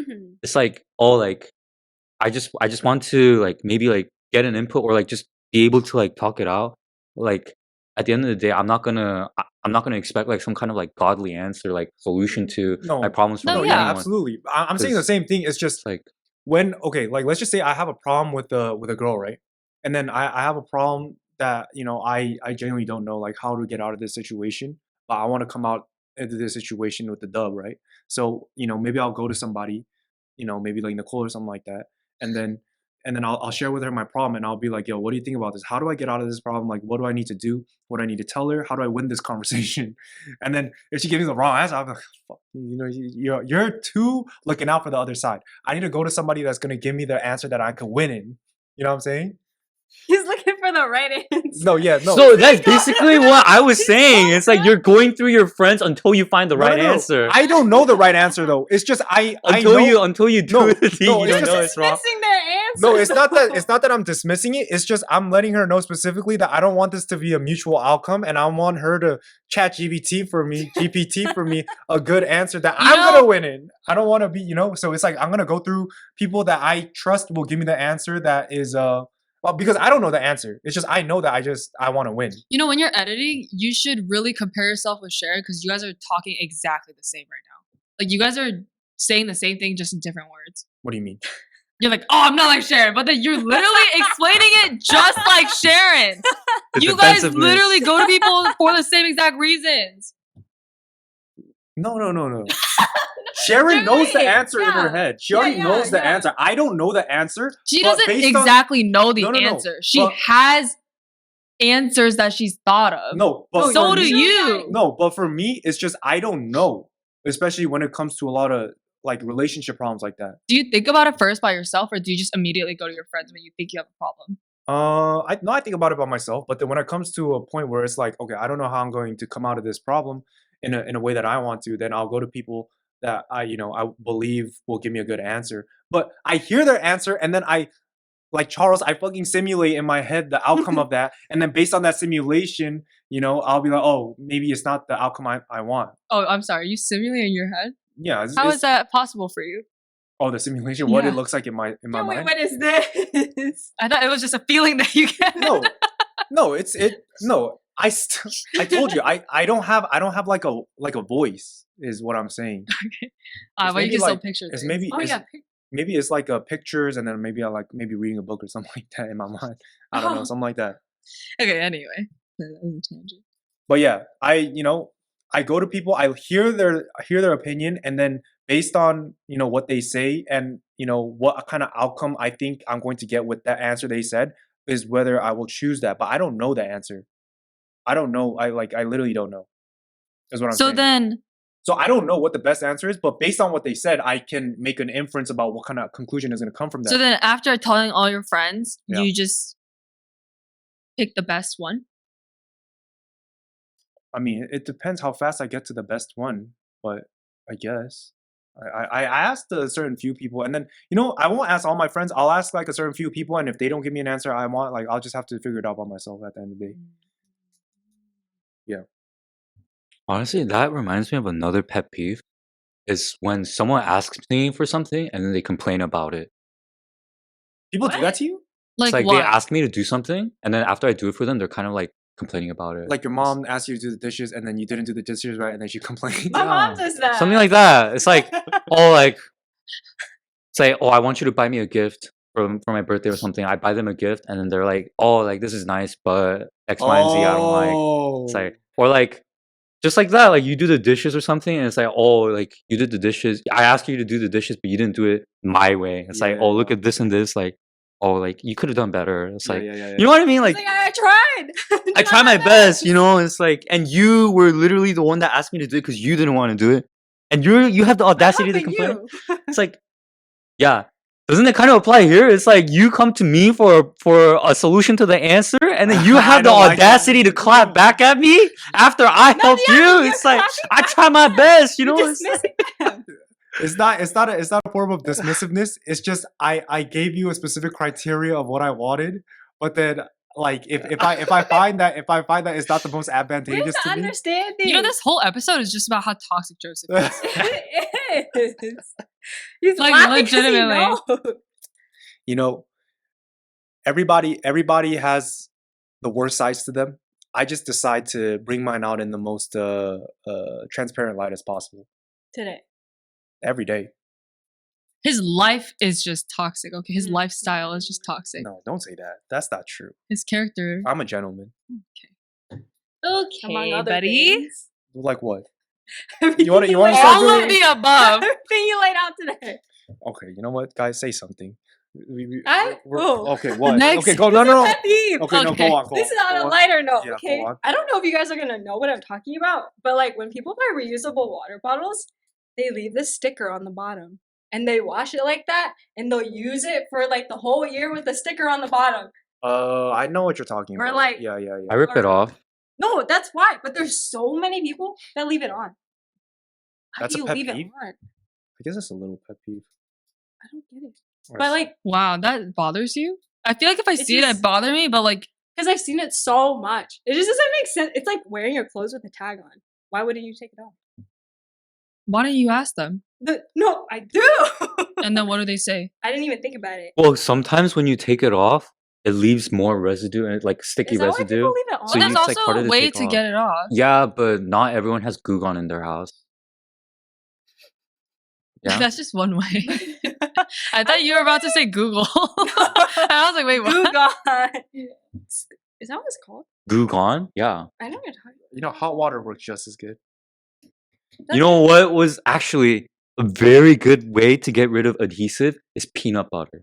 it's like oh like I just want to like maybe like get an input or like just be able to like talk it out. Like at the end of the day, I'm not gonna expect like some kind of like godly answer like solution to
No.
my problems from
No,
no,
anyone.
yeah, absolutely. I'm saying the
'Cause-
same thing. It's just
It's like
when okay, like let's just say I have a problem with a girl, right? And then I have a problem that I genuinely don't know like how to get out of this situation, but I want to come out into this situation with the dub, right? So maybe I'll go to somebody, maybe like Nicole or something like that, and then I'll share with her my problem, and I'll be like, yo, what do you think about this? How do I get out of this problem? Like, what do I need to do? What do I need to tell her? How do I win this conversation? And then if she gives me the wrong answer, I'm like, fuck, you're too looking out for the other side. I need to go to somebody that's gonna give me the answer that I can win in. You know what I'm saying?
He's looking for the right answer.
No, yeah, no.
So that's basically what I was saying. It's like you're going through your friends until you find the
No,
right
no, no.
answer.
I don't know the right answer though. It's just I
until
know,
you do
No,
the thing,
no,
you
it's
don't know
just
it's wrong.
Missing their answer.
No, it's not that I'm dismissing it. It's just I'm letting her know specifically that I don't want this to be a mutual outcome, and I want her to chat GPT for me a good answer that I'm gonna win in. I don't want to be, so it's like I'm gonna go through people that I trust will give me the answer that is well, because I don't know the answer. It's just I know that I want to win.
When you're editing, you should really compare yourself with Sharon because you guys are talking exactly the same right now. Like you guys are saying the same thing just in different words.
What do you mean?
You're like, oh, I'm not like Sharon, but then you're literally explaining it just like Sharon.
The
You guys
defensiveness.
literally go to people for the same exact reasons.
No. Sharon knows the
right.
answer in her
Yeah.
head. She already knows the
yeah.
answer. I don't know the answer.
She
but
doesn't
based on-
exactly know the
No, no, no.
answer. She
But-
has answers that she's thought of.
No, but
So
for
do
me-
you.
No, but for me, it's just I don't know, especially when it comes to a lot of like relationship problems like that.
Do you think about it first by yourself, or do you just immediately go to your friends when you think you have a problem?
I think about it by myself, but then when it comes to a point where it's like, okay, I don't know how I'm going to come out of this problem in a way that I want to, then I'll go to people that I believe will give me a good answer. But I hear their answer, and then like Charles, I fucking simulate in my head the outcome of that, and then based on that simulation, I'll be like, oh, maybe it's not the outcome I want.
Oh, I'm sorry. You simulate in your head?
Yeah.
How is that possible for you?
Oh, the simulation, what
Yeah.
it looks like in my
Wait,
mind.
what is this?
I thought it was just a feeling that you get.
No, no. I told you I don't have like a voice is what I'm saying.
Well, you
maybe
can still
like-
picture
It's
things.
maybe
Oh
it's,
yeah.
maybe it's like pictures, and then maybe I like maybe reading a book or something like that in my mind. I don't know, something like that.
Okay, anyway. That was a tangent.
But yeah, I go to people, I hear their opinion, and then based on what they say and what kind of outcome I think I'm going to get with that answer they said is whether I will choose that. But I don't know the answer. I don't know. I literally don't know. Is what I'm saying. So I don't know what the best answer is, but based on what they said, I can make an inference about what kind of conclusion is going to come from that.
So then after telling all your friends,
Yeah.
you just pick the best one?
I mean, it depends how fast I get to the best one, but I guess I asked a certain few people, and then I won't ask all my friends. I'll ask like a certain few people, and if they don't give me an answer I want, like I'll just have to figure it out by myself at the end of the day.
Honestly, that reminds me of another pet peeve. Is when someone asks me for something and then they complain about it.
People do that to you?
It's like
what?
they ask me to do something, and then after I do it for them, they're kind of like complaining about it.
Like your mom asked you to do the dishes, and then you didn't do the dishes right, and then she complained.
My mom does that.
something like that. It's like, oh, like, say, oh, I want you to buy me a gift, for my birthday or something, I buy them a gift and then they're like, oh, like this is nice, but X, Y, and Z I don't like. It's like, or like just like that, like you do the dishes or something, and it's like, oh, like you did the dishes. I asked you to do the dishes, but you didn't do it my way. It's like, oh, look at this and this, like, oh, like you could have done better. It's like, you know what I mean? Like,
I tried.
I tried my best, you know. It's like, and you were literally the one that asked me to do it because you didn't want to do it, and you have the audacity to complain. It's like, yeah. Doesn't it kind of apply here? It's like you come to me for a solution to the answer, and then you have the audacity to clap back at me after I helped you. It's like I try my best, you know.
It's not a form of dismissiveness. It's just I gave you a specific criteria of what I wanted, but then like if I find that it's not the most advantageous to me.
You know, this whole episode is just about how toxic Joseph is.
It is. He's
like legitimately.
You know, everybody has the worst sides to them. I just decide to bring mine out in the most transparent light as possible.
Today.
Every day.
His life is just toxic. Okay, his lifestyle is just toxic.
No, don't say that. That's not true.
His character.
I'm a gentleman.
Okay, buddy.
Like what?
You
want to
all of the above.
Everything you laid out today.
Okay, you know what, guys? Say something.
Okay,
what?
Next.
Okay, go. No.
Okay,
no, go on.
This is on a lighter note,
Yeah,
okay? I don't know if you guys are gonna know what I'm talking about, but like when people buy reusable water bottles, they leave this sticker on the bottom, and they wash it like that, and they'll use it for like the whole year with the sticker on the bottom.
I know what you're talking
Or
about.
like-
yeah.
I rip it off.
No, that's why. But there's so many people that leave it on. How
That's
do
a
you
pet
leave
peeve?
it on?
I guess it's a little pet peeve.
I don't get it.
Or
But like,
Wow, that bothers you? I feel like if I
It's
see it,
just-
it bother me, but like,
because I've seen it so much, it just doesn't make sense. It's like wearing your clothes with a tag on. Why wouldn't you take it off?
why don't you ask them?
No, I do.
And then what do they say?
I didn't even think about it.
Well, sometimes when you take it off, it leaves more residue and like sticky
Is that why
residue.
people leave it on?
So
But
you
there's
it's, like,
also
harder
a
to
way
take
to
off.
get it off.
Yeah, but not everyone has Goo Gone in their house. Yeah.
That's just one way. I thought you were about to say Google. And I was like, wait, what?
Google. Is that what it's called?
Goo Gone? Yeah.
I know what you're talking
You know, hot water works just as good.
about.
You know what was actually a very good way to get rid of adhesive is peanut butter.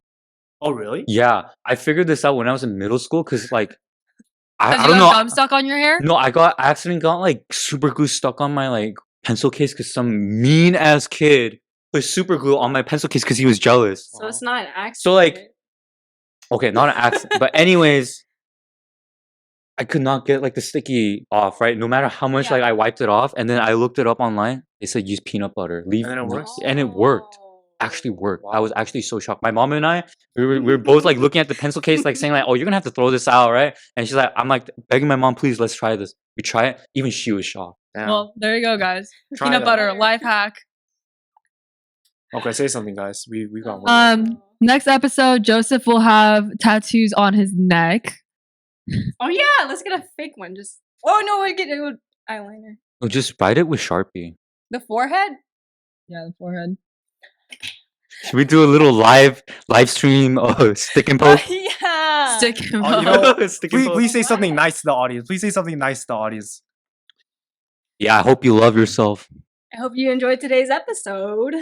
Oh, really?
Yeah, I figured this out when I was in middle school because like I
Because
don't
you
know.
got gum stuck on your hair?
No, I accidentally got like super glue stuck on my like pencil case because some mean ass kid put super glue on my pencil case because he was jealous.
So it's not an accident.
So, like, okay, not an accident, but anyways, I could not get like the sticky off, right? No matter how much
Yeah.
like I wiped it off, and then I looked it up online. They said use peanut butter. Leave,
And then it works?
and it worked.
Oh.
Actually worked. I was actually so shocked. My mom and I, we were both like looking at the pencil case, like saying like, "Oh, you're gonna have to throw this out, right?" And she's like, "I'm like begging my mom, please, let's try this." We try it. Even she was shocked.
Damn.
Well, there you go, guys.
Try
Peanut
that.
butter, life hack.
Okay, say something, guys. We got one.
Next episode, Joseph will have tattoos on his neck.
Oh yeah, let's get a fake one. Just no, we're getting eyeliner.
No, just write it with Sharpie.
The forehead.
Yeah, the forehead.
Should we do a little live stream stick and poke?
Yeah.
Stick him
Oh, you
up.
know,
Stick and poke.
please say something nice to the audience. Please say something nice to the audience.
Yeah, I hope you love yourself.
I hope you enjoyed today's episode.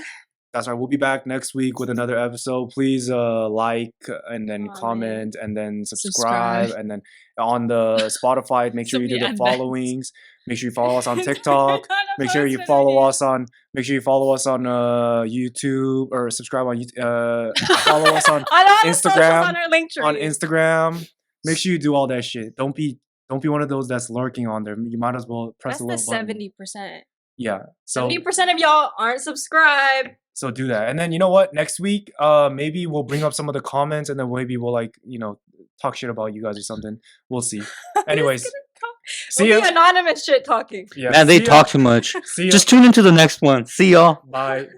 That's right. We'll be back next week with another episode. Please like and then comment and then subscribe. And then on the Spotify, make sure you do the
And then-
followings. Make sure you follow us on TikTok. Make sure you follow us on YouTube or subscribe on follow us on Instagram,
on our link tree.
on Instagram. Make sure you do all that shit. Don't be one of those that's lurking on there. You might as well press
That's
the
the
little button.
70%.
Yeah. So
70% of y'all aren't subscribed.
so do that. And then you know what? Next week, maybe we'll bring up some of the comments and then maybe we'll like, talk shit about you guys or something. We'll see. Anyways, see
We'll
ya.
be anonymous shit talking.
Yeah,
Man, they
see ya.
talk too much.
See ya.
Just tune into the next one. See y'all.
Bye.